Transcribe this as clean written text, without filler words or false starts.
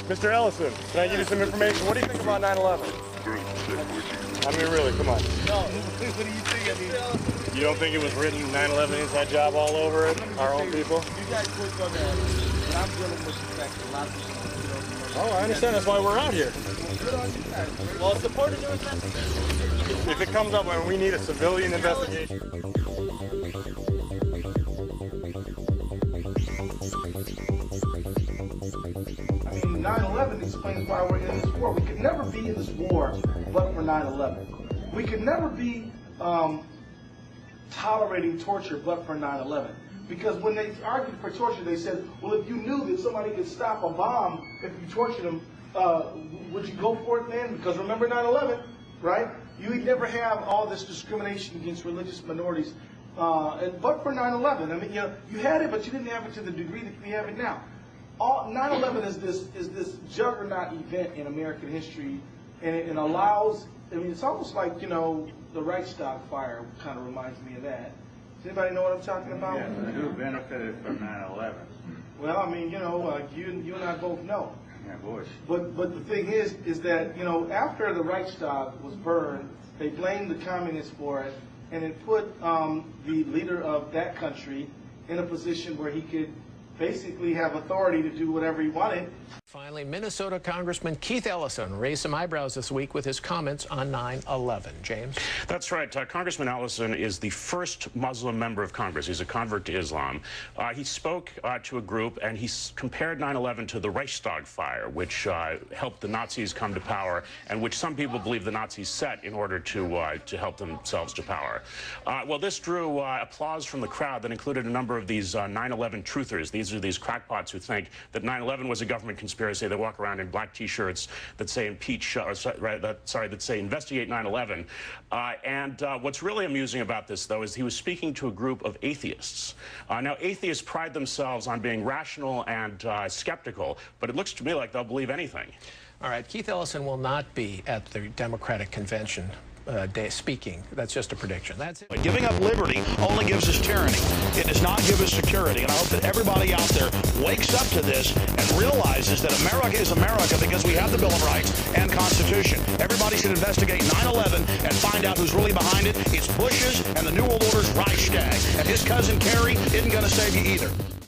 Mr. Ellison, can I give you some information? What do you think about 9/11? I mean, really, come on. No, what do you think? I mean, You don't think it was written 9/11 inside job all over it? Our own people? you guys click on that. And I'm dealing with the fact that a lot of people, Oh, I understand. That's why we're out here. good on you guys. Well, support is doing that. If it comes up when we need a civilian investigation. I mean, 9/11 explains why we're in this war. We could never be in this war but for 9/11. We could never be tolerating torture but for 9/11. Because when they argued for torture, they said, well, if you knew that somebody could stop a bomb if you tortured them, would you go for it then? Because remember 9/11, right? You would never have all this discrimination against religious minorities but for 9/11. I mean, you had it, but you didn't have it to the degree that we have it now. 9/11 is this juggernaut event in American history, and it allows. I mean, it's almost like the Reichstag fire kind of reminds me of that. Does anybody know what I'm talking about? Yeah, who benefited from 9/11? Well, I mean, you and I both know. Yeah, Bush. But the thing is that after the Reichstag was burned, they blamed the communists for it, and it put the leader of that country in a position where he could basically have authority to do whatever he wanted. Finally, Minnesota Congressman Keith Ellison raised some eyebrows this week with his comments on 9/11. James? That's right. Congressman Ellison is the first Muslim member of Congress. He's a convert to Islam. He spoke to a group, and he compared 9/11 to the Reichstag fire, which helped the Nazis come to power, and which some people believe the Nazis set in order to help themselves to power. Well, this drew applause from the crowd that included a number of these 9/11 truthers. These are these crackpots who think that 9/11 was a government conspiracy. They walk around in black T-shirts that say impeach, that say investigate 9/11. And what's really amusing about this, though, is he was speaking to a group of atheists. Now, atheists pride themselves on being rational and skeptical, but it looks to me like they'll believe anything. All right, Keith Ellison will not be at the Democratic convention day speaking. That's just a prediction. That's it. Giving up liberty only gives us tyranny. It does not give us security. And I hope that everybody out there wakes up to this and realizes that America is America because we have the Bill of Rights and Constitution. Everybody should investigate 9/11 and find out who's really behind it. It's Bush's and the New World Order's Reichstag. And his cousin Kerry isn't going to save you either.